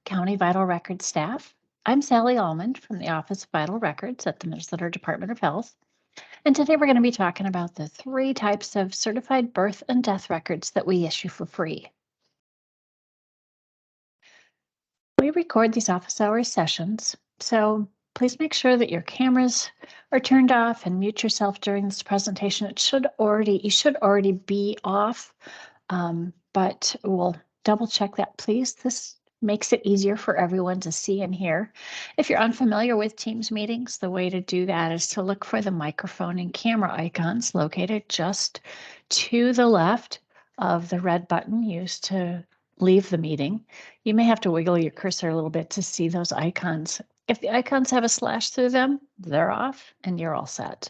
County Vital Records staff. I'm Sally Almond from the Office of Vital Records at the Minnesota Department of Health. And today we're going to be talking about the 3 types of certified birth and death records that we issue for free. We record these office hours sessions, so please make sure that your cameras are turned off and mute yourself during this presentation. You should already be off, but we'll double check that, please. This makes it easier for everyone to see and hear. If you're unfamiliar with Teams meetings, the way to do that is to look for the microphone and camera icons located just to the left of the red button used to leave the meeting. You may have to wiggle your cursor a little bit to see those icons. If the icons have a slash through them, they're off and you're all set.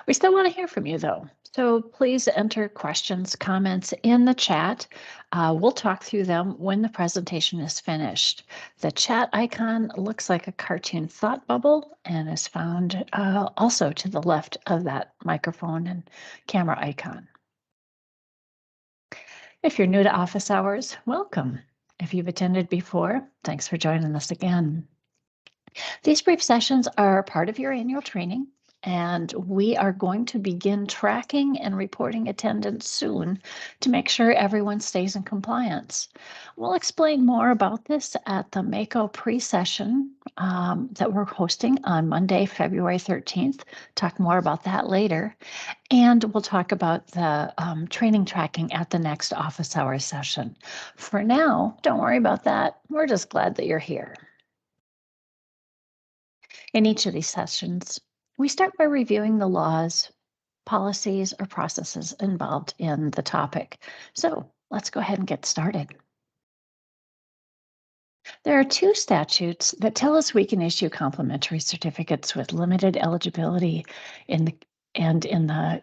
We still want to hear from you though. So please enter questions, comments in the chat. We'll talk through them when the presentation is finished. The chat icon looks like a cartoon thought bubble and is found also to the left of that microphone and camera icon. If you're new to office hours, welcome. If you've attended before, thanks for joining us again. These brief sessions are part of your annual training, and we are going to begin tracking and reporting attendance soon to make sure everyone stays in compliance. We'll explain more about this at the MACO pre-session that we're hosting on Monday, February 13th. Talk more about that later. And we'll talk about the training tracking at the next office hours session. For now, don't worry about that. We're just glad that you're here. In each of these sessions, we start by reviewing the laws, policies, or processes involved in the topic. So let's go ahead and get started. There are 2 statutes that tell us we can issue complimentary certificates with limited eligibility in the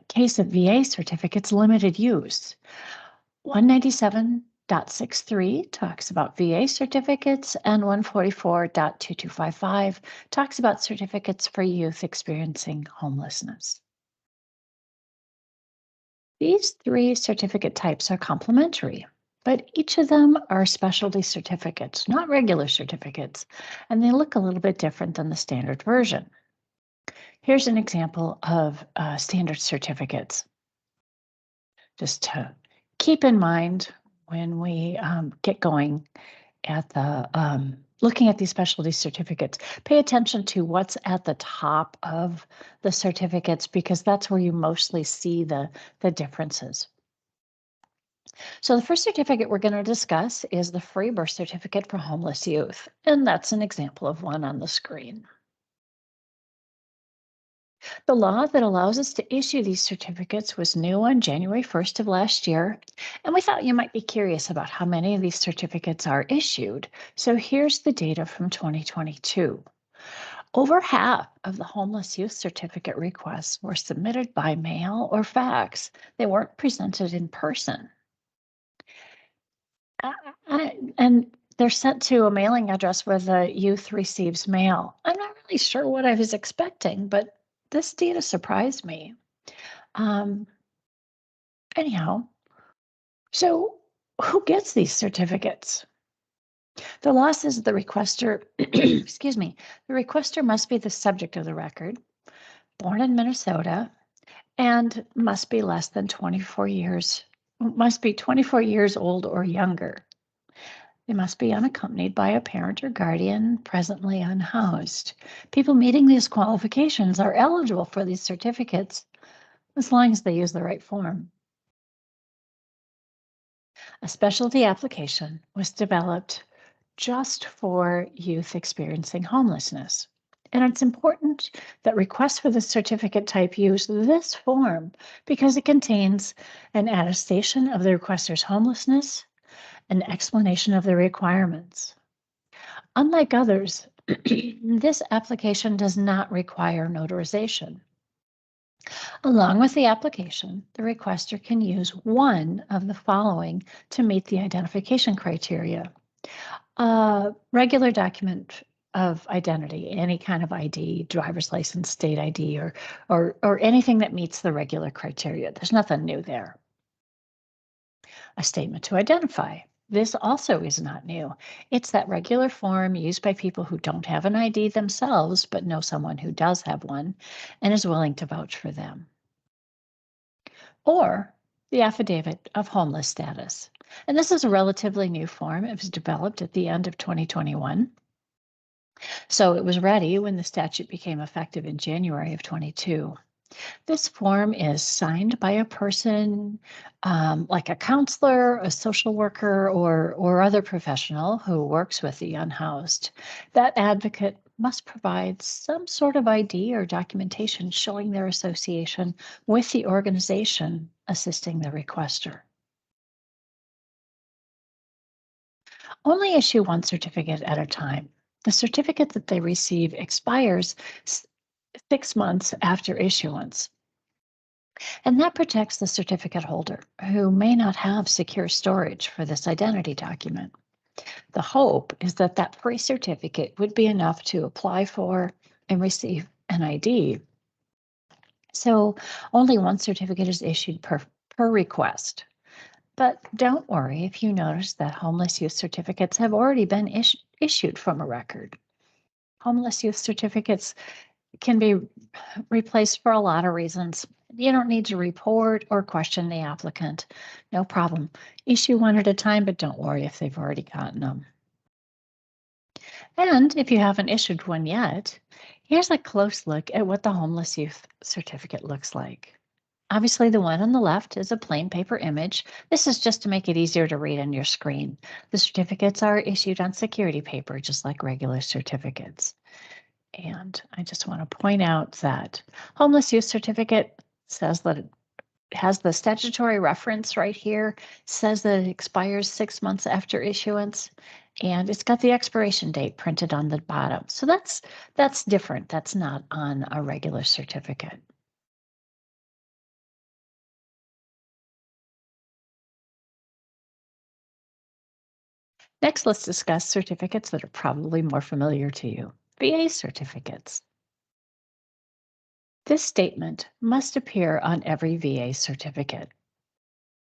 case of VA certificates, limited use. 197.63 talks about VA certificates, and 144.2255 talks about certificates for youth experiencing homelessness. These 3 certificate types are complementary, but each of them are specialty certificates, not regular certificates, and they look a little bit different than the standard version. Here's an example of standard certificates. Just to keep in mind when we get going at the looking at these specialty certificates, pay attention to what's at the top of the certificates because that's where you mostly see the differences. So the first certificate we're going to discuss is the free birth certificate for homeless youth, and that's an example of one on the screen. The law that allows us to issue these certificates was new on January 1st of last year, and we thought you might be curious about how many of these certificates are issued. So here's the data from 2022. Over half of the homeless youth certificate requests were submitted by mail or fax. They weren't presented in person. And they're sent to a mailing address where the youth receives mail. I'm not really sure what I was expecting, but this data surprised me. Anyhow, so who gets these certificates? The law says the requester, excuse me, the requester must be the subject of the record, born in Minnesota, and must be less than 24 years, must be 24 years old or younger. They must be unaccompanied by a parent or guardian presently unhoused. People meeting these qualifications are eligible for these certificates as long as they use the right form. A specialty application was developed just for youth experiencing homelessness. And it's important that requests for the certificate type use this form because it contains an attestation of the requester's homelessness, an explanation of the requirements. Unlike others, this application does not require notarization. Along with the application, the requester can use one of the following to meet the identification criteria. A regular document of identity, any kind of ID, driver's license, state ID, or anything that meets the regular criteria. There's nothing new there. A statement to identify. This also is not new. It's that regular form used by people who don't have an ID themselves, but know someone who does have one and is willing to vouch for them. Or the affidavit of homeless status. And this is a relatively new form. It was developed at the end of 2021. So it was ready when the statute became effective in January of 22. This form is signed by a person like a counselor, a social worker, or other professional who works with the unhoused. That advocate must provide some sort of ID or documentation showing their association with the organization assisting the requester. Only issue one certificate at a time. The certificate that they receive expires 6 months after issuance. And that protects the certificate holder who may not have secure storage for this identity document. The hope is that that free certificate would be enough to apply for and receive an ID. So only one certificate is issued per request. But don't worry if you notice that homeless youth certificates have already been issued from a record. Homeless youth certificates can be replaced for a lot of reasons. You don't need to report or question the applicant. No problem. Issue one at a time, but don't worry if they've already gotten them. And if you haven't issued one yet, here's a close look at what the homeless youth certificate looks like. Obviously, the one on the left is a plain paper image. This is just to make it easier to read on your screen. The certificates are issued on security paper, just like regular certificates. And I just want to point out that homeless youth certificate says that it has the statutory reference right here, says that it expires 6 months after issuance, and it's got the expiration date printed on the bottom. So that's different. That's not on a regular certificate. Next, let's discuss certificates that are probably more familiar to you. VA certificates. This statement must appear on every VA certificate.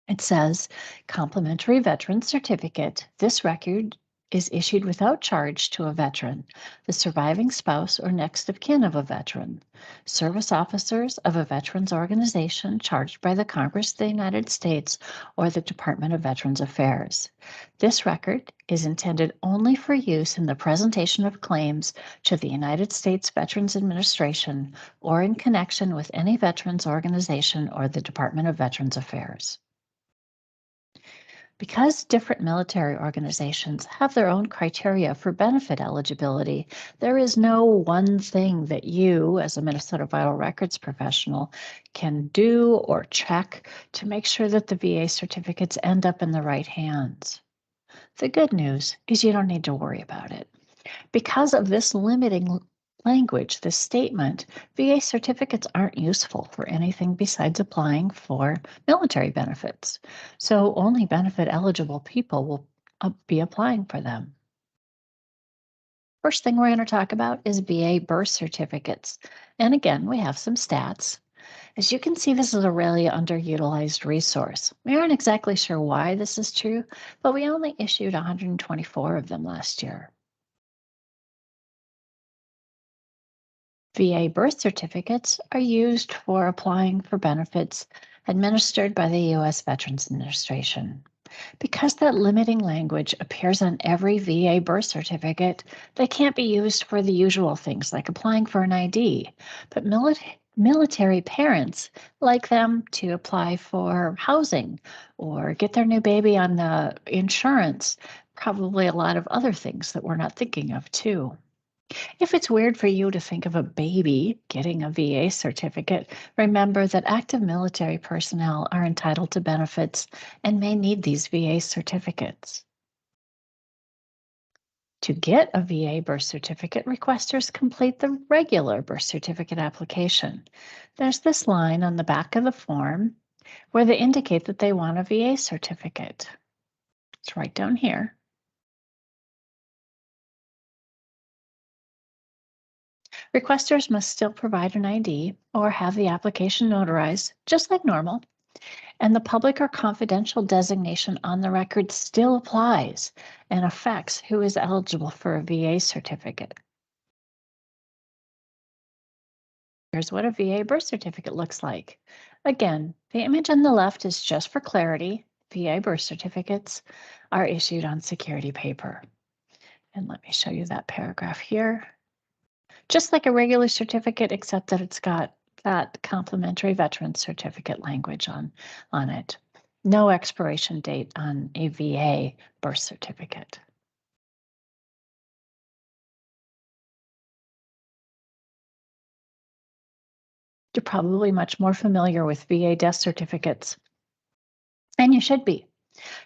It says, complimentary veteran certificate. This record is issued without charge to a veteran, the surviving spouse or next of kin of a veteran, service officers of a veterans organization charged by the Congress of the United States or the Department of Veterans Affairs. This record is intended only for use in the presentation of claims to the United States Veterans Administration or in connection with any veterans organization or the Department of Veterans Affairs. Because different military organizations have their own criteria for benefit eligibility, there is no one thing that you, as a Minnesota Vital Records professional, can do or check to make sure that the VA certificates end up in the right hands. The good news is you don't need to worry about it. Because of this limiting language, this statement, VA certificates aren't useful for anything besides applying for military benefits. So only benefit eligible people will be applying for them. First thing we're going to talk about is VA birth certificates. And again, we have some stats. As you can see, this is a really underutilized resource. We aren't exactly sure why this is true, but we only issued 124 of them last year. VA birth certificates are used for applying for benefits administered by the U.S. Veterans Administration. Because that limiting language appears on every VA birth certificate, they can't be used for the usual things like applying for an ID. But military parents like them to apply for housing or get their new baby on the insurance, probably a lot of other things that we're not thinking of too. If it's weird for you to think of a baby getting a VA certificate, remember that active military personnel are entitled to benefits and may need these VA certificates. To get a VA birth certificate, requesters complete the regular birth certificate application. There's this line on the back of the form where they indicate that they want a VA certificate. It's right down here. Requesters must still provide an ID or have the application notarized, just like normal. And the public or confidential designation on the record still applies and affects who is eligible for a VA certificate. Here's what a VA birth certificate looks like. Again, the image on the left is just for clarity. VA birth certificates are issued on security paper. And let me show you that paragraph here. Just like a regular certificate, except that it's got that complimentary veteran certificate language on it. No expiration date on a VA birth certificate. You're probably much more familiar with VA death certificates, and you should be.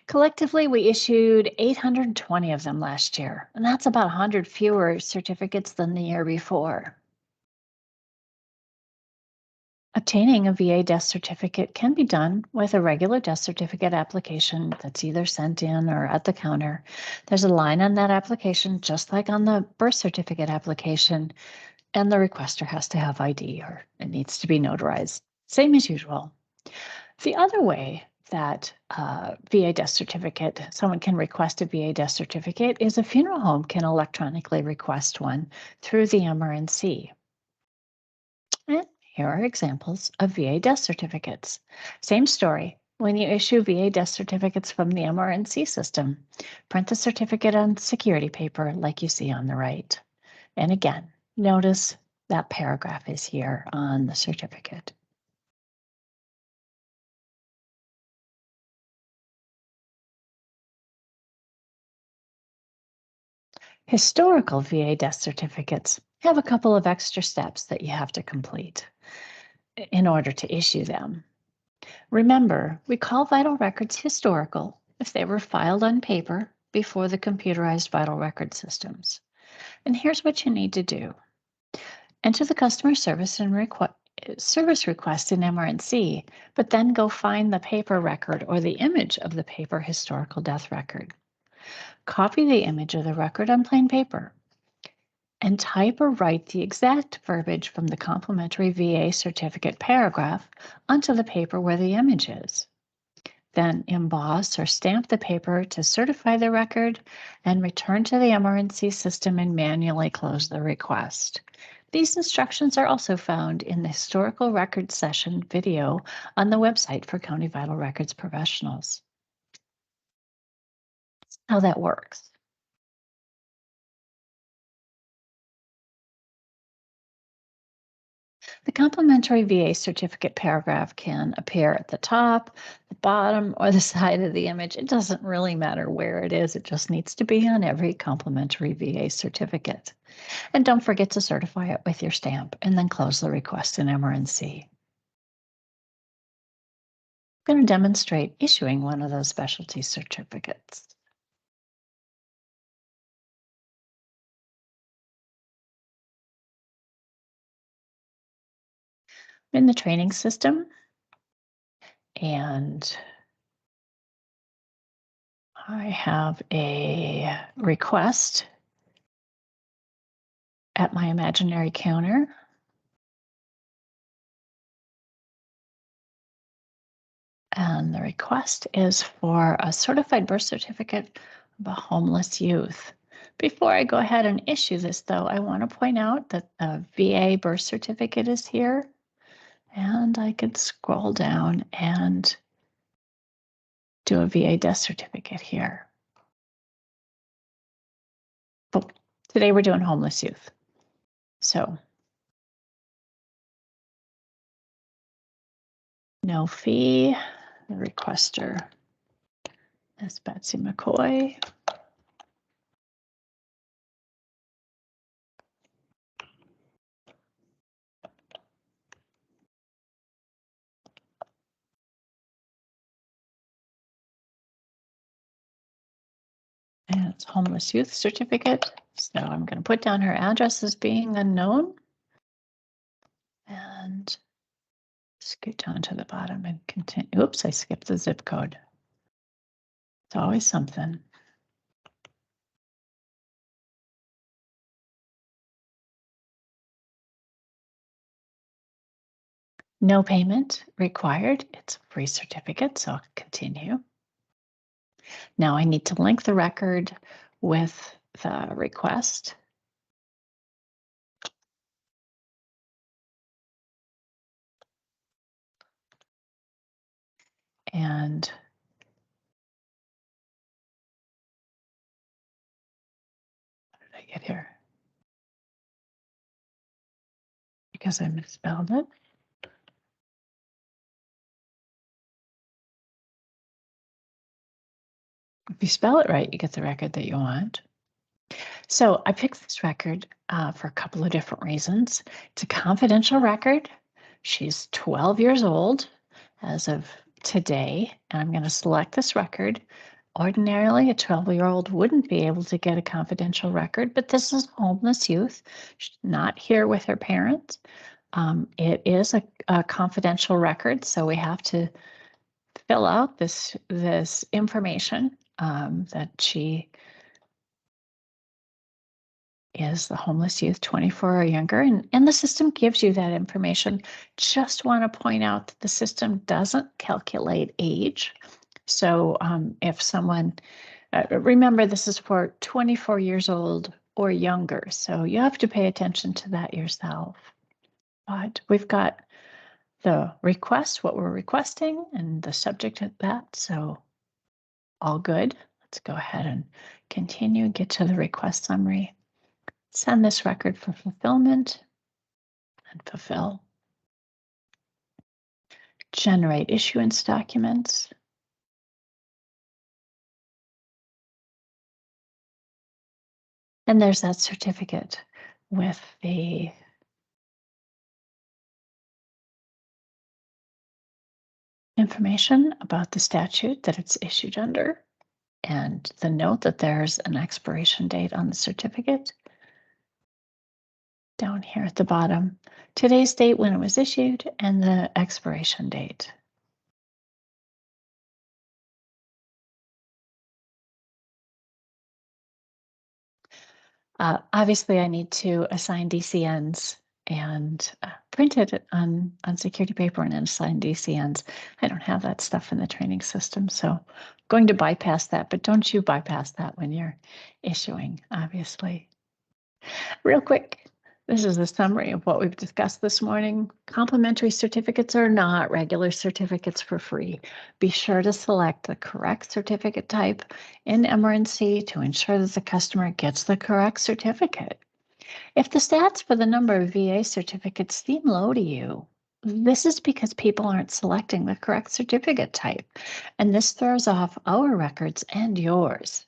Collectively, we issued 820 of them last year, and that's about 100 fewer certificates than the year before. Obtaining a VA death certificate can be done with a regular death certificate application that's either sent in or at the counter. There's a line on that application, just like on the birth certificate application, and the requester has to have ID or it needs to be notarized. Same as usual. The other way that VA death certificate, someone can request a VA death certificate is a funeral home can electronically request one through the MRNC. And here are examples of VA death certificates. Same story. When you issue VA death certificates from the MRNC system, print the certificate on security paper like you see on the right. And again, notice that paragraph is here on the certificate. Historical VA death certificates have a couple of extra steps that you have to complete in order to issue them. Remember, we call vital records historical if they were filed on paper before the computerized vital record systems. And here's what you need to do. Enter the customer service and service request in MRNC, but then go find the paper record or the image of the paper historical death record. Copy the image of the record on plain paper and type or write the exact verbiage from the complimentary VA certificate paragraph onto the paper where the image is. Then emboss or stamp the paper to certify the record and return to the MRNC system and manually close the request. These instructions are also found in the historical records session video on the website for County Vital Records professionals. How that works. The complimentary VA certificate paragraph can appear at the top, the bottom, or the side of the image. It doesn't really matter where it is. It just needs to be on every complimentary VA certificate. And don't forget to certify it with your stamp and then close the request in MRNC. I'm going to demonstrate issuing one of those specialty certificates. In the training system, and I have a request at my imaginary counter. And the request is for a certified birth certificate of a homeless youth. Before I go ahead and issue this, though, I want to point out that the VA birth certificate is here. And I could scroll down and do a VA death certificate here. But today we're doing homeless youth. So no fee. The requester is Betsy McCoy. And it's homeless youth certificate. So I'm going to put down her address as being unknown. And scoot down to the bottom and continue. Oops, I skipped the zip code. It's always something. No payment required. It's a free certificate, so I'll continue. Now I need to link the record with the request. And how did I get here? Because I misspelled it. If you spell it right, you get the record that you want. So I picked this record for a couple of different reasons. It's a confidential record. She's 12 years old as of today, and I'm going to select this record. Ordinarily, a 12-year-old wouldn't be able to get a confidential record, but this is homeless youth. She's not here with her parents. It is a confidential record, so we have to fill out this information that she is the homeless youth 24 or younger, and the system gives you that information. Just want to point out that the system doesn't calculate age. So if someone, remember this is for 24 years old or younger, so you have to pay attention to that yourself. But we've got the request, what we're requesting, and the subject of that, so all good. Let's go ahead and continue, get to the request summary. Send this record for fulfillment and fulfill. Generate issuance documents. And there's that certificate with the information about the statute that it's issued under and the note that there's an expiration date on the certificate. Down here at the bottom, today's date when it was issued and the expiration date. Obviously, I need to assign DCNs and print it on security paper and then assign DCNs. I don't have that stuff in the training system, so I'm going to bypass that, but don't you bypass that when you're issuing, obviously. Real quick, this is a summary of what we've discussed this morning. Complimentary certificates are not regular certificates for free. Be sure to select the correct certificate type in MRNC to ensure that the customer gets the correct certificate. If the stats for the number of VA certificates seem low to you, this is because people aren't selecting the correct certificate type, and this throws off our records and yours.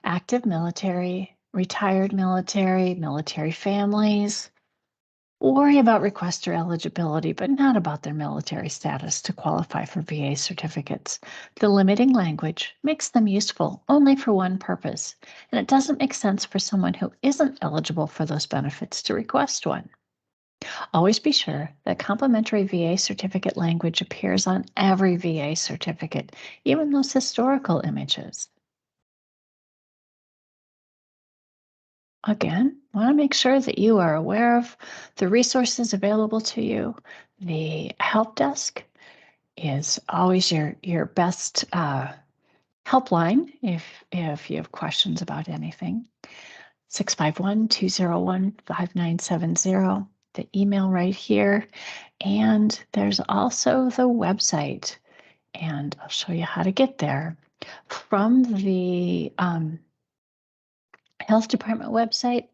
Active military, retired military, military families worry about requester eligibility, but not about their military status to qualify for VA certificates. The limiting language makes them useful only for one purpose, and it doesn't make sense for someone who isn't eligible for those benefits to request one. Always be sure that complimentary VA certificate language appears on every VA certificate, even those historical images. Again, want to make sure that you are aware of the resources available to you. The help desk is always your best helpline if you have questions about anything. 651-201-5970, the email right here. And there's also the website, and I'll show you how to get there. From the health department website,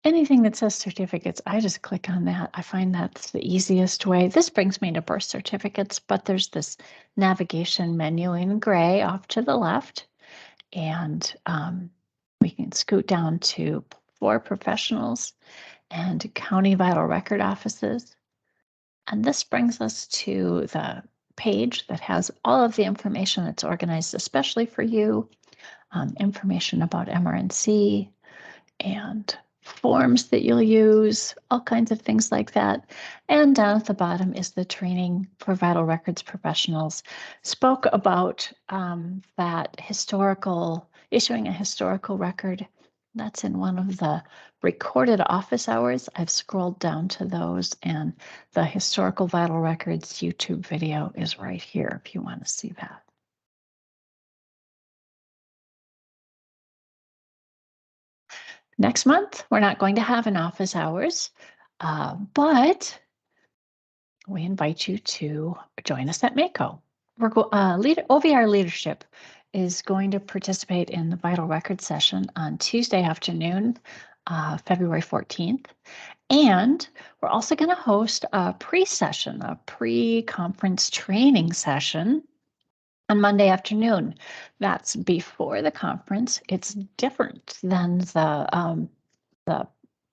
anything that says certificates, I just click on that. I find that's the easiest way. This brings me to birth certificates, but there's this navigation menu in gray off to the left, and we can scoot down to for professionals and county vital record offices. And this brings us to the page that has all of the information that's organized especially for you, information about MRNC and forms that you'll use, all kinds of things like that. And down at the bottom is the training for vital records professionals. Spoke about that issuing a historical record That's in one of the recorded office hours. I've scrolled down to those, and the historical vital records YouTube video is right here if you want to see that. Next month, we're not going to have an office hours, but we invite you to join us at Mako. OVR leadership is going to participate in the vital record session on Tuesday afternoon, February 14th. And we're also going to host a pre-session, a pre-conference training session on Monday afternoon. That's before the conference. It's different than the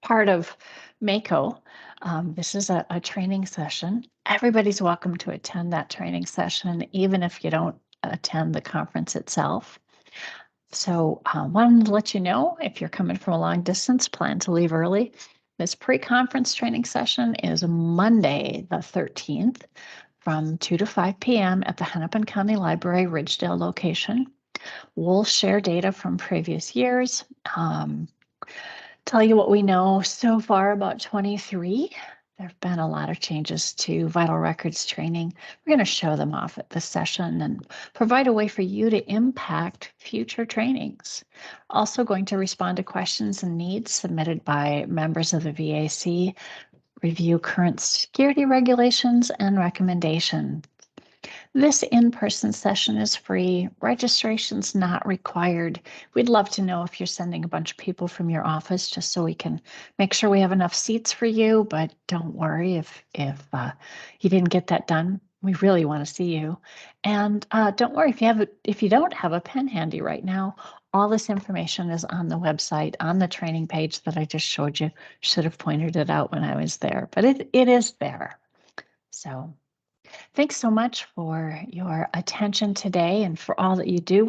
part of Mako. This is a training session. Everybody's welcome to attend that training session, even if you don't attend the conference itself. So wanted to let you know, if you're coming from a long distance, plan to leave early. This pre-conference training session is Monday, the 13th, from 2 to 5 p.m. at the Hennepin County Library Ridgedale location. We'll share data from previous years, tell you what we know so far about 23. There have been a lot of changes to vital records training. We're going to show them off at this session and provide a way for you to impact future trainings. Also going to respond to questions and needs submitted by members of the VAC, review current security regulations and recommendations. This in-person session is free. Registration's not required. We'd love to know if you're sending a bunch of people from your office just so we can make sure we have enough seats for you, but don't worry if you didn't get that done. We really want to see you. And don't worry if you don't have a pen handy right now. All this information is on the website, on the training page that I just showed you. Should have pointed it out when I was there, but it is there. So thanks so much for your attention today and for all that you do. We're